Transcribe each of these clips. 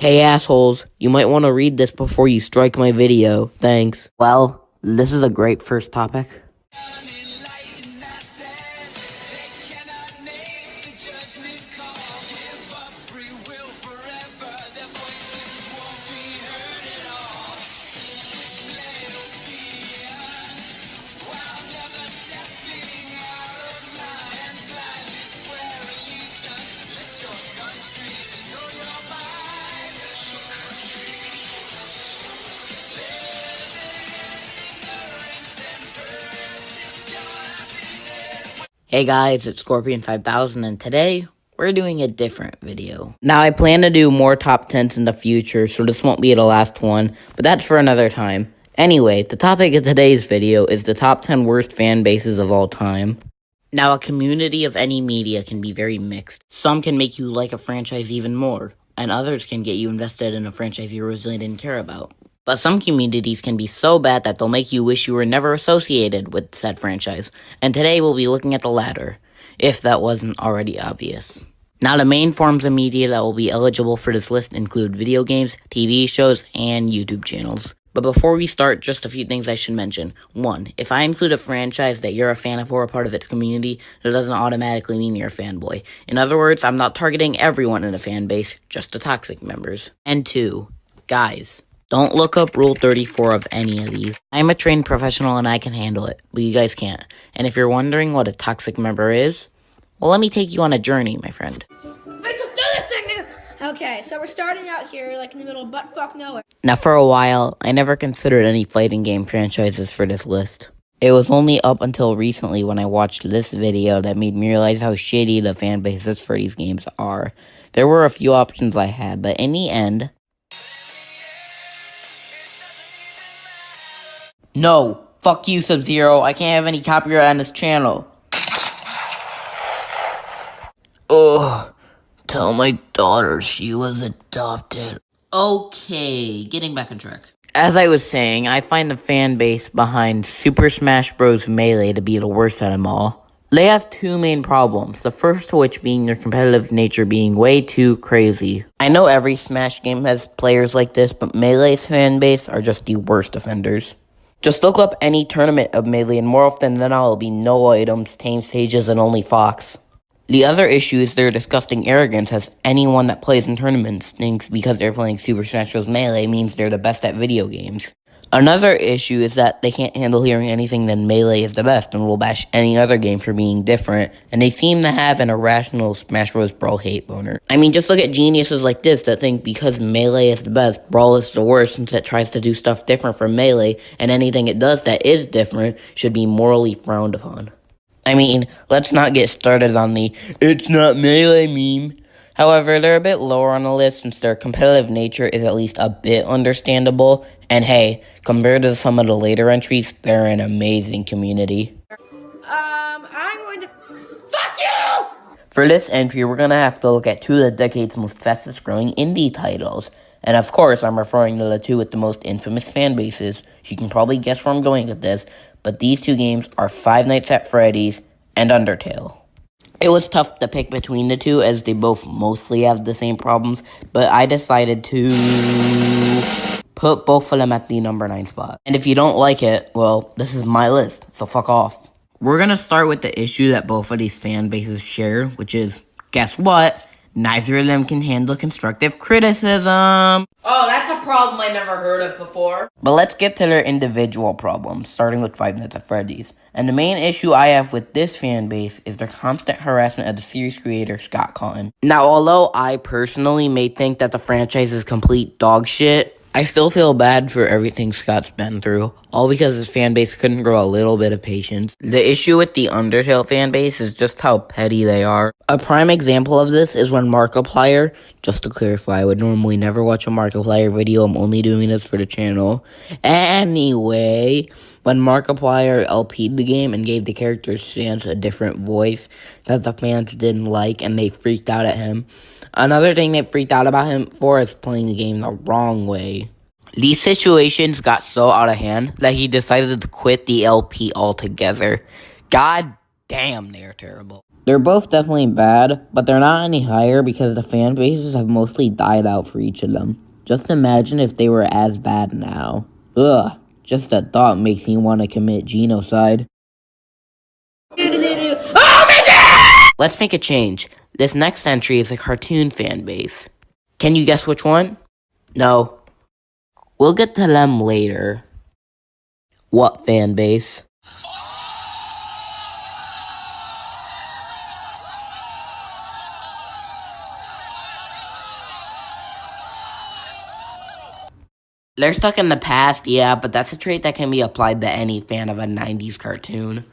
Hey assholes, you might want to read this before you strike my video. Thanks. Well, this is a great first topic. Hey guys, it's Scorpion5000 and today we're doing a different video. Now I plan to do more top 10s in the future, so this won't be the last one, but that's for another time. Anyway, the topic of today's video is the top 10 worst fan bases of all time. Now a community of any media can be very mixed. Some can make you like a franchise even more, and others can get you invested in a franchise you originally didn't care about. But some communities can be so bad that they'll make you wish you were never associated with said franchise, and today we'll be looking at the latter, if that wasn't already obvious. Now the main forms of media that will be eligible for this list include video games, TV shows, and YouTube channels. But before we start, just a few things I should mention. 1. If I include a franchise that you're a fan of or a part of its community, that doesn't automatically mean you're a fanboy. In other words, I'm not targeting everyone in the fan base, just the toxic members. And 2. Guys, don't look up Rule 34 of any of these. I'm a trained professional and I can handle it, but you guys can't. And if you're wondering what a toxic member is, well, let me take you on a journey, my friend. Let's just do this thing, nigga! Okay, so we're starting out here, like in the middle of butt-fuck nowhere. Now, for a while, I never considered any fighting game franchises for this list. It was only up until recently when I watched this video that made me realize how shitty the fan bases for these games are. There were a few options I had, but in the end... No! Fuck you, Sub-Zero. I can't have any copyright on this channel. Ugh. Tell my daughter she was adopted. Okay, getting back on track. As I was saying, I find the fan base behind Super Smash Bros. Melee to be the worst of them all. They have two main problems, the first of which being their competitive nature being way too crazy. I know every Smash game has players like this, but Melee's fan base are just the worst offenders. Just look up any tournament of Melee and more often than not it'll be no items, tame stages, and only Fox. The other issue is their disgusting arrogance, as anyone that plays in tournaments thinks because they're playing Super Smash Bros. Melee means they're the best at video games. Another issue is that they can't handle hearing anything that Melee is the best and will bash any other game for being different, and they seem to have an irrational Smash Bros. Brawl hate boner. I mean, just look at geniuses like this that think because Melee is the best, Brawl is the worst since it tries to do stuff different from Melee, and anything it does that is different should be morally frowned upon. I mean, let's not get started on the "it's not Melee" meme. However, they're a bit lower on the list since their competitive nature is at least a bit understandable. And hey, compared to some of the later entries, they're an amazing community. I'm going to... Fuck you! For this entry, we're gonna have to look at two of the decade's most fastest growing indie titles. And of course, I'm referring to the two with the most infamous fan bases. You can probably guess where I'm going with this, but these two games are Five Nights at Freddy's and Undertale. It was tough to pick between the two as they both mostly have the same problems, but I decided to put both of them at the number 9 spot. And if you don't like it, well, this is my list, so fuck off. We're gonna start with the issue that both of these fan bases share, which is, guess what? Neither of them can handle constructive criticism. Oh, that's a problem I never heard of before. But let's get to their individual problems, starting with Five Nights at Freddy's. And the main issue I have with this fan base is their constant harassment of the series creator, Scott Cawthon. Now, although I personally may think that the franchise is complete dog shit, I still feel bad for everything Scott's been through, all because his fan base couldn't grow a little bit of patience. The issue with the Undertale fan base is just how petty they are. A prime example of this is when Markiplier, just to clarify, I would normally never watch a Markiplier video, I'm only doing this for the channel. Anyway, when Markiplier LP'd the game and gave the character's stance a different voice that the fans didn't like and they freaked out at him. Another thing they freaked out about him for is playing the game the wrong way. These situations got so out of hand that he decided to quit the LP altogether. God damn, they are terrible. They're both definitely bad, but they're not any higher because the fan bases have mostly died out for each of them. Just imagine if they were as bad now. Ugh, just the thought makes me want to commit genocide. Let's make a change. This next entry is a cartoon fan base. Can you guess which one? No. We'll get to them later. What fan base? They're stuck in the past, yeah, but that's a trait that can be applied to any fan of a 90s cartoon.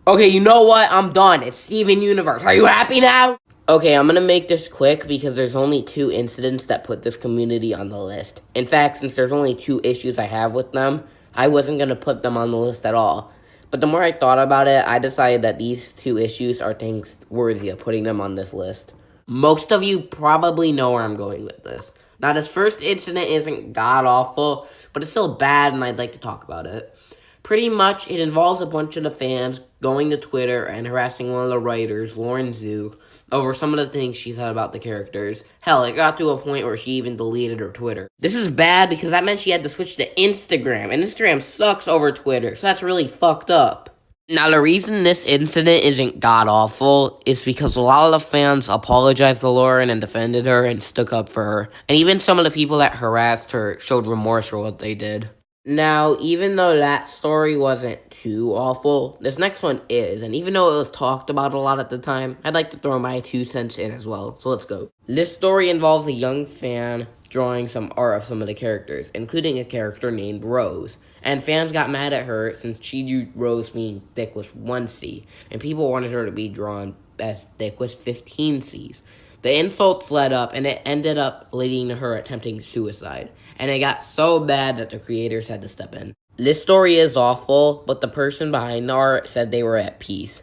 Okay, you know what? I'm done. It's Steven Universe. Are you happy now? Okay, I'm gonna make this quick because there's only 2 incidents that put this community on the list. In fact, since there's only 2 issues I have with them, I wasn't gonna put them on the list at all. But the more I thought about it, I decided that these 2 issues are things worthy of putting them on this list. Most of you probably know where I'm going with this. Now, this first incident isn't god-awful, but it's still bad, and I'd like to talk about it. Pretty much, it involves a bunch of the fans going to Twitter and harassing one of the writers, Lauren Zook, over some of the things she said about the characters. Hell, it got to a point where she even deleted her Twitter. This is bad because that meant she had to switch to Instagram, and Instagram sucks over Twitter, so that's really fucked up. Now, the reason this incident isn't god-awful is because a lot of the fans apologized to Lauren and defended her and stuck up for her. And even some of the people that harassed her showed remorse for what they did. Now, even though that story wasn't too awful, this next one is. And even though it was talked about a lot at the time, I'd like to throw my 2 cents in as well. So let's go. This story involves a young fan drawing some art of some of the characters, including a character named Rose. And fans got mad at her since she drew Rose being thick with 1 C, and people wanted her to be drawn as thick with 15 Cs. The insults led up, and it ended up leading to her attempting suicide. And it got so bad that the creators had to step in. This story is awful, but the person behind the art said they were at peace.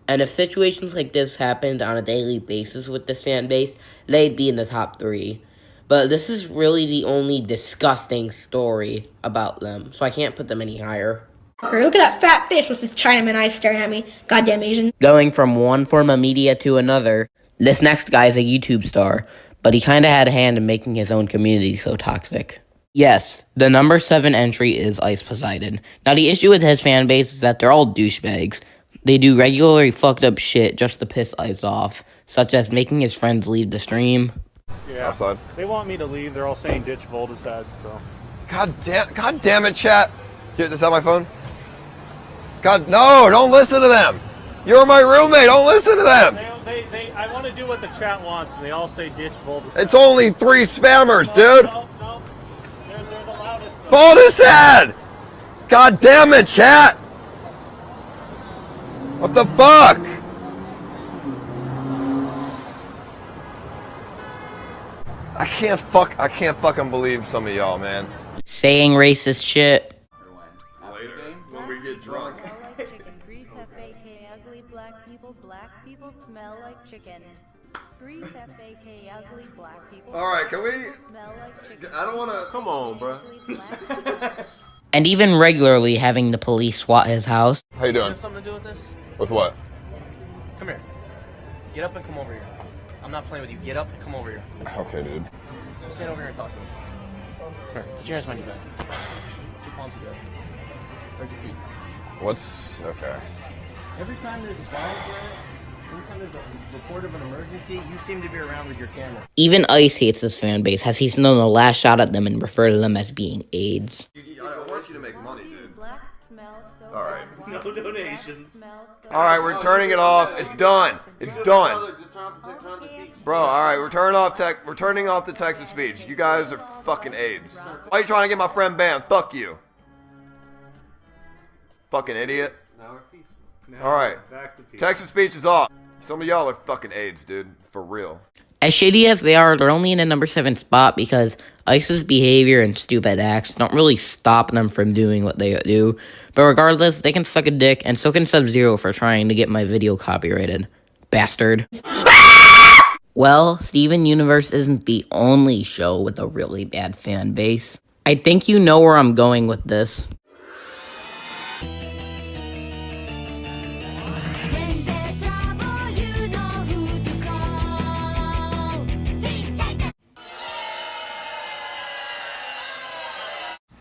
And if situations like this happened on a daily basis with this fan base, they'd be in the top 3. But this is really the only disgusting story about them, so I can't put them any higher. Look at that fat fish with his Chinaman eyes staring at me. Goddamn Asian. Going from one form of media to another, this next guy is a YouTube star, but he kinda had a hand in making his own community so toxic. Yes, the number 7 entry is Ice Poseidon. Now the issue with his fan base is that they're all douchebags. They do regularly fucked up shit just to piss Ice off, such as making his friends leave the stream. Yeah, outside. They want me to leave. They're all saying ditch Voldesad, so. God damn it, chat. Here, this is my phone. God, no, don't listen to them. You're my roommate. Don't listen to them. I want to do what the chat wants, and they all say ditch Voldesad. It's only 3 spammers, dude. No. They're the loudest. Voldesad! God damn it, chat. What the fuck? I can't fucking believe some of y'all, man. Saying racist shit. Later, when we get drunk. Grease F-A-K ugly black people smell like chicken. Grease F-A-K ugly black people. Alright, can we... Smell like chicken. I don't wanna... Come on, bro. And even regularly having the police swat his house. How you doing? Have something to do with this? With what? Come here. Get up and come over here. I'm not playing with you. Get up and come over here. Okay, dude. Stand over here and talk to me. Here, put your hands behind your back. Put your palms together. Spread your feet. What's... okay. Every time there's a bad every time there's a report of an emergency, you seem to be around with your camera. Even Ice hates his fan base, has he's known to lash out at them and refer to them as being AIDS. I want you to make money, dude. Black smell so Alright. No donations. Alright, we're turning it off. It's done. It's done. Bro, alright, we're turning off the text to speech. You guys are fucking AIDS. Why are you trying to get my friend banned? Fuck you. Fucking idiot. Alright. Text to speech is off. Some of y'all are fucking AIDS, dude. For real. As shitty as they are, they're only in the number 7 spot because Ice's behavior and stupid acts don't really stop them from doing what they do. But regardless, they can suck a dick, and so can Sub-Zero for trying to get my video copyrighted. Bastard. Well, Steven Universe isn't the only show with a really bad fan base. I think you know where I'm going with this. When there's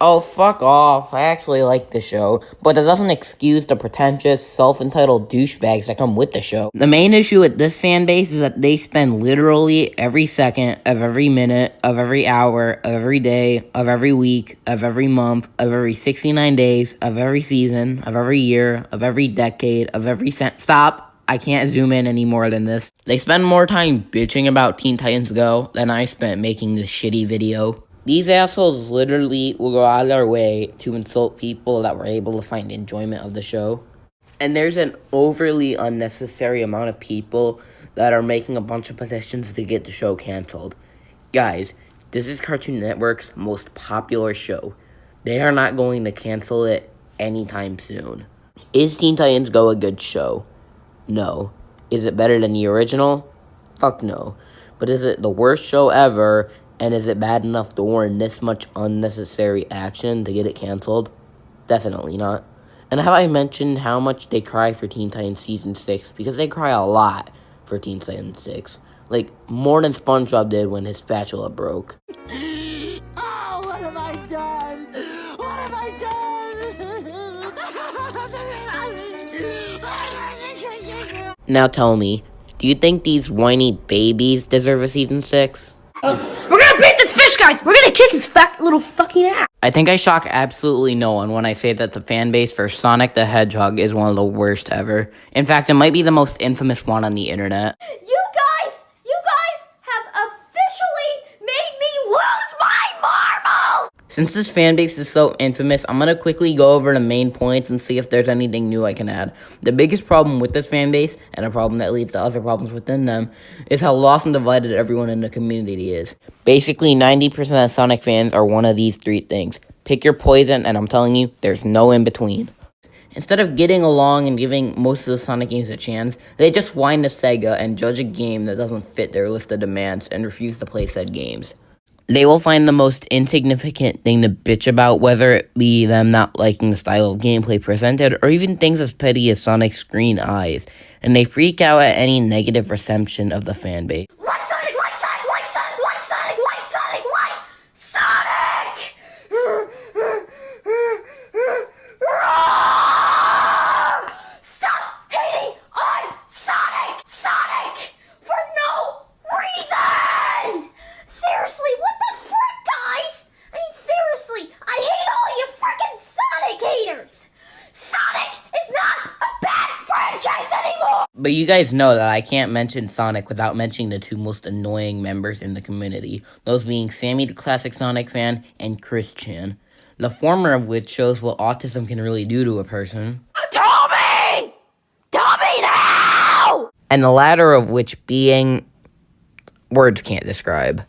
Oh, fuck off. I actually like the show, but that doesn't excuse the pretentious, self-entitled douchebags that come with the show. The main issue with this fan base is that they spend literally every second of every minute, of every hour, of every day, of every week, of every month, of every 69 days, of every season, of every year, of every decade, of every Stop! I can't zoom in any more than this. They spend more time bitching about Teen Titans Go than I spent making this shitty video. These assholes literally will go out of their way to insult people that were able to find enjoyment of the show. And there's an overly unnecessary amount of people that are making a bunch of petitions to get the show canceled. Guys, this is Cartoon Network's most popular show. They are not going to cancel it anytime soon. Is Teen Titans Go a good show? No. Is it better than the original? Fuck no. But is it the worst show ever? And is it bad enough to warrant this much unnecessary action to get it canceled? Definitely not. And have I mentioned how much they cry for Teen Titans Season 6? Because they cry a lot for Teen Titans 6. Like, more than SpongeBob did when his spatula broke. Oh, what have I done? What have I done? Now tell me, do you think these whiny babies deserve a Season 6? We're gonna beat this fish, guys! We're gonna kick his fat little fucking ass! I think I shock absolutely no one when I say that the fan base for Sonic the Hedgehog is one of the worst ever. In fact, it might be the most infamous one on the internet. You guys have officially made me lose my marbles! Since this fan base is so infamous, I'm gonna quickly go over the main points and see if there's anything new I can add. The biggest problem with this fan base, and a problem that leads to other problems within them, is how lost and divided everyone in the community is. Basically, 90% of Sonic fans are one of these three things. Pick your poison, and I'm telling you, there's no in between. Instead of getting along and giving most of the Sonic games a chance, they just whine to Sega and judge a game that doesn't fit their list of demands and refuse to play said games. They will find the most insignificant thing to bitch about, whether it be them not liking the style of gameplay presented, or even things as petty as Sonic's green eyes, and they freak out at any negative reception of the fanbase. Like Sonic, like Sonic, like Sonic, like Sonic, like Sonic, like Sonic! Stop hating on Sonic! Sonic! For no reason! Seriously, what the frick, guys? I mean, seriously, I hate all you frickin' Sonic haters! Sonic is not a bad franchise anymore! But you guys know that I can't mention Sonic without mentioning the two most annoying members in the community, those being Sammy the classic Sonic fan and Chris Chan. The former of which shows what autism can really do to a person. Tell me! Tell me now! And the latter of which being... words can't describe.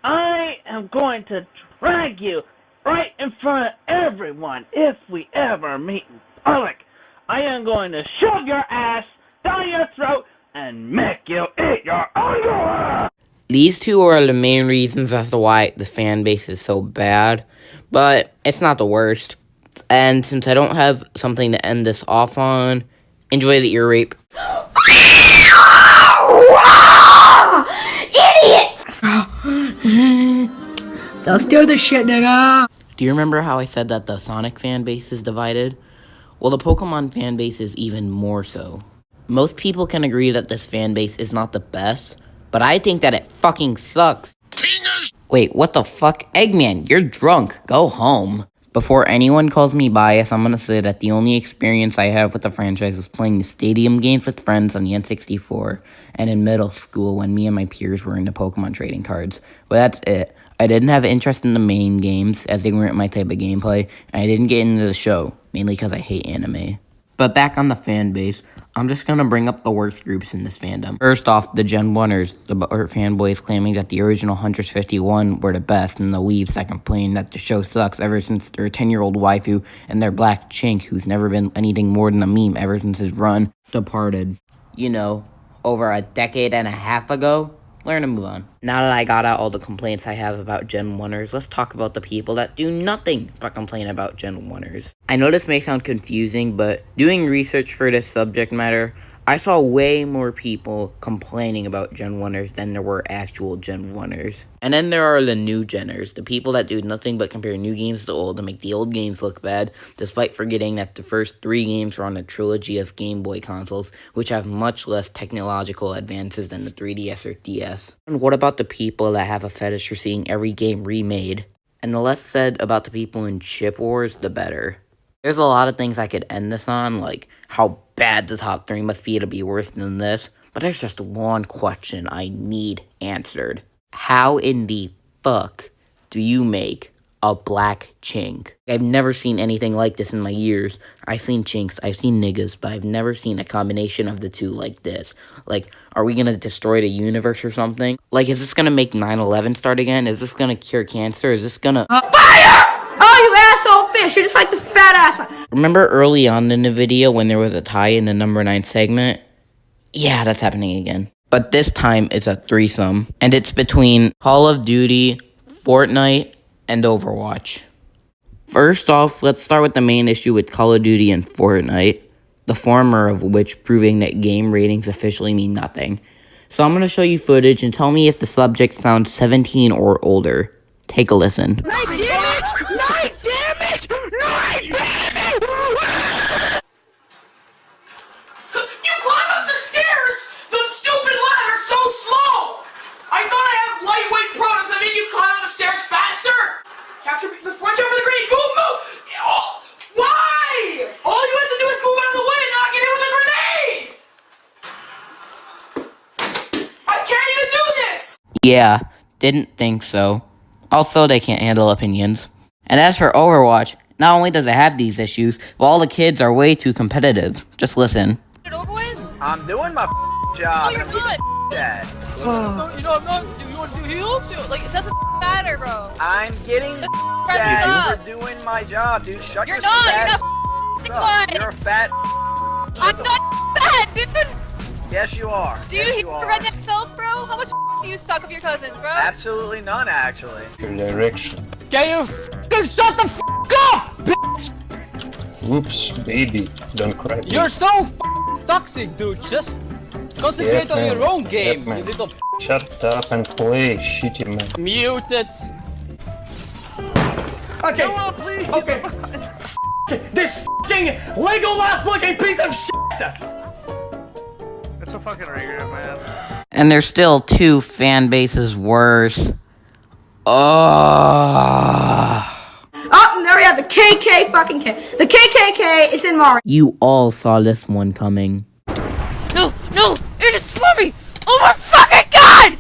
I am going to drag you right in front of everyone if we ever meet in public. I am going to shove your ass down your throat and make you eat your underwear! These two are the main reasons as to why the fan base is so bad, but it's not the worst. And since I don't have something to end this off on, enjoy the ear rape. Idiot! So steal this shit, nigga! Do you remember how I said that the Sonic fan base is divided? Well, the Pokemon fan base is even more so. Most people can agree that this fan base is not the best, but I think that it fucking sucks. Wait, what the fuck? Eggman, you're drunk. Go home. Before anyone calls me biased, I'm gonna say that the only experience I have with the franchise is playing the stadium games with friends on the N64, and in middle school when me and my peers were into Pokemon trading cards. But that's it. I didn't have interest in the main games, as they weren't my type of gameplay, and I didn't get into the show, mainly because I hate anime. But back on the fan base, I'm just gonna bring up the worst groups in this fandom. First off, the Gen 1ers, the fanboys claiming that the original Hunters 51 were the best, and the weebs that complain that the show sucks ever since their 10-year-old waifu and their black chink, who's never been anything more than a meme ever since his run, departed. You know, over a decade and a half ago? Learn to move on. Now that I got out all the complaints I have about Gen 1ers, let's talk about the people that do nothing but complain about Gen 1ers. I know this may sound confusing, but doing research for this subject matter, I saw way more people complaining about Gen 1ers than there were actual Gen 1ers. And then there are the new Geners, the people that do nothing but compare new games to old and make the old games look bad, despite forgetting that the first 3 games were on a trilogy of Game Boy consoles, which have much less technological advances than the 3DS or DS. And what about the people that have a fetish for seeing every game remade? And the less said about the people in chip wars, the better. There's a lot of things I could end this on, like how bad the top 3 must be to be worse than this, but there's just one question I need answered. How in the fuck do you make a black chink? I've never seen anything like this in my years. I've seen chinks, I've seen niggas, but I've never seen a combination of the two like this. Like, are we gonna destroy the universe or something? Like, is this gonna make 9/11 start again? Is this gonna cure cancer? Is this gonna... Fire! Oh, you asshole fish! You're just like the fat ass one. Remember early on in the video when there was a tie in the number 9 segment? Yeah, that's happening again. But this time it's a threesome. And it's between Call of Duty, Fortnite, and Overwatch. First off, let's start with the main issue with Call of Duty and Fortnite. The former of which proving that game ratings officially mean nothing. So I'm going to show you footage and tell me if the subject sounds 17 or older. Take a listen. Night damage! Night damage! Night damage! You climb up the stairs! The stupid ladder's so slow! I thought I have lightweight products that make you climb up the stairs faster! Capture the watch out for the grenade! Move, move! Oh, why? All you have to do is move out of the way and not get hit with a grenade! I can't even do this! Yeah, didn't think so. Also, they can't handle opinions. And as for Overwatch, not only does it have these issues, but all the kids are way too competitive. Just listen. It over with? I'm doing my job. Oh, you're good. Dad. No, you know I'm not. You want to do heals? Dude, like, it doesn't matter, bro. I'm getting Press Dad. up. You're doing my job, dude. Shut You're your not. fat You're up. not. You're a fat. I'm not bad, dude. Yes, you are. Do you yes, hear you your are. redneck self, bro? How much do you suck of your cousins, bro? Absolutely none, actually. Your direction. Can you f***ing shut the up, bitch? Oops, baby, don't cry. You're so toxic, dude. Just concentrate on your own game, you little Shut up and play, shitty man. muted. Okay. No, please. Okay. This f***ing Legolas looking piece of shit! That's so fucking regular, man. And there's still 2 fan bases worse. Oh. Oh, there we have the KK fucking K. The KKK is in Mario. You all saw this one coming. No, no, you're just slummy. Oh my fucking god!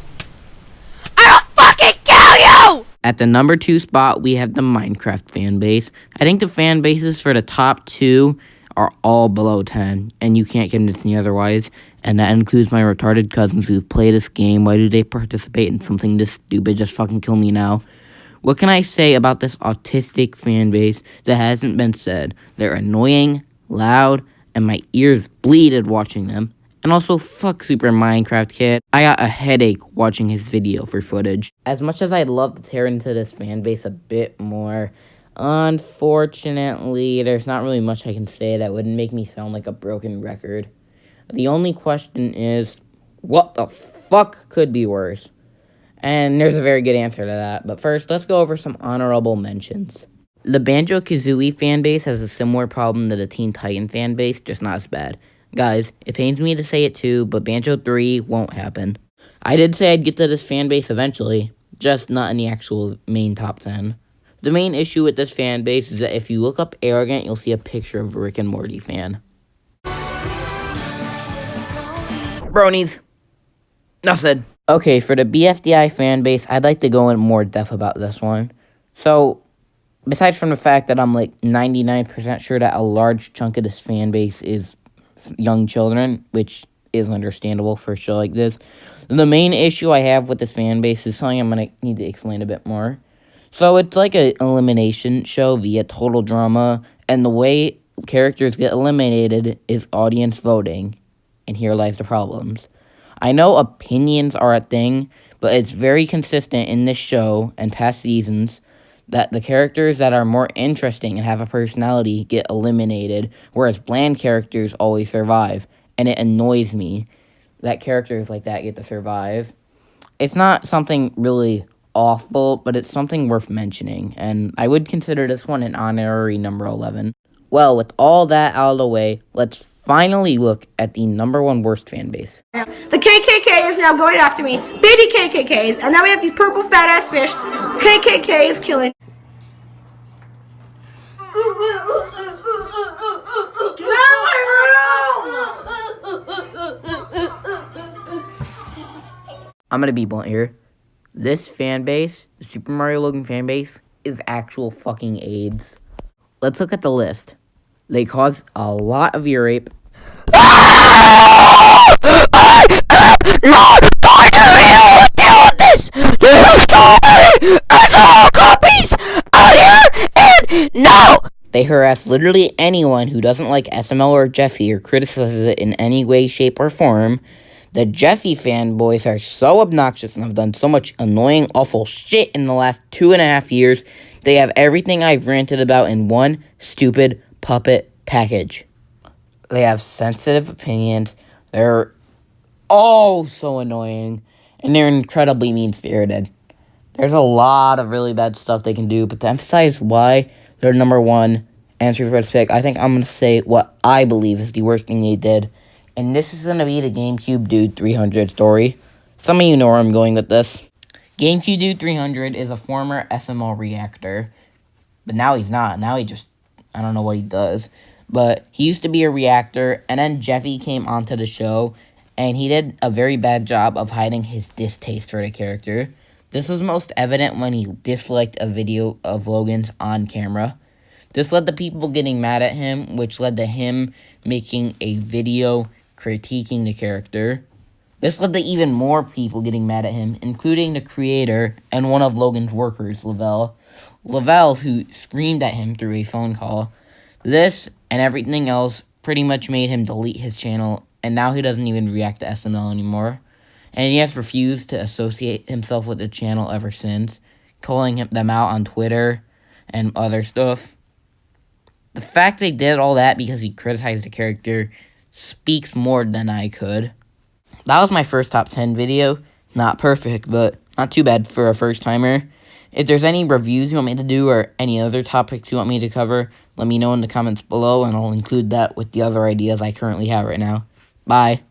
I'll fucking kill you! At the number 2 spot, we have the Minecraft fan base. I think the fan bases for the top 2 are all below 10, and you can't convince me otherwise. And that includes my retarded cousins who play this game. Why do they participate in something this stupid? Just fucking kill me now. What can I say about this autistic fan base that hasn't been said? They're annoying, loud, and my ears bleeded watching them. And also, fuck Super Minecraft Kid. I got a headache watching his video for footage. As much as I'd love to tear into this fan base a bit more, unfortunately, there's not really much I can say that wouldn't make me sound like a broken record. The only question is, what the fuck could be worse? And there's a very good answer to that. But first, let's go over some honorable mentions. The Banjo-Kazooie fanbase has a similar problem to the Teen Titan fanbase, just not as bad. Guys, it pains me to say it too, but Banjo 3 won't happen. I did say I'd get to this fanbase eventually, just not in the actual main top 10. The main issue with this fanbase is that if you look up Arrogant, you'll see a picture of a Rick and Morty fan. Bronies. Enough said. Okay, for the BFDI fanbase, I'd like to go in more depth about this one. So, besides from the fact that I'm like 99% sure that a large chunk of this fanbase is young children, which is understandable for a show like this, the main issue I have with this fanbase is something I'm going to need to explain a bit more. So, it's like an elimination show via Total Drama, and the way characters get eliminated is audience voting. And here lies the problems. I know opinions are a thing, but it's very consistent in this show and past seasons that the characters that are more interesting and have a personality get eliminated, whereas bland characters always survive. and it annoys me that characters like that get to survive. It's not something really awful, but it's something worth mentioning, and I would consider this one an honorary number 11. Well, with all that out of the way, let's finally look at the number 1 worst fan base. The KKK is now going after me. Baby KKKs. And now we have these purple fat ass fish. KKK is killing. Get out of my room! I'm gonna be blunt here. This fan base, the Super Mario Logan fan base, is actual fucking AIDS. Let's look at the list. They cause a lot of ear rape. I am not going to deal with this! This story is all copies out here and no! They harass literally anyone who doesn't like SML or Jeffy or criticizes it in any way, shape, or form. The Jeffy fanboys are so obnoxious and have done so much annoying, awful shit in the last 2.5 years. They have everything I've ranted about in one stupid puppet package. They have sensitive opinions. They're all so annoying. And they're incredibly mean-spirited. There's a lot of really bad stuff they can do. But to emphasize why they're number 1 answer first pick, I think I'm going to say what I believe is the worst thing they did. And this is going to be the GameCube Dude 300 story. Some of you know where I'm going with this. GameCube Dude 300 is a former SML reactor. But now he's not. Now he just, I don't know what he does. But he used to be a reactor, and then Jeffy came onto the show, and he did a very bad job of hiding his distaste for the character. This was most evident when he disliked a video of Logan's on camera. This led to people getting mad at him, which led to him making a video critiquing the character. This led to even more people getting mad at him, including the creator and one of Logan's workers, Lavelle. Lavelle, who screamed at him through a phone call. This and everything else pretty much made him delete his channel, and now he doesn't even react to SNL anymore. And he has refused to associate himself with the channel ever since, calling them out on Twitter and other stuff. The fact they did all that because he criticized the character speaks more than I could. That was my first top 10 video. Not perfect, but not too bad for a first-timer. If there's any reviews you want me to do or any other topics you want me to cover, let me know in the comments below, and I'll include that with the other ideas I currently have right now. Bye.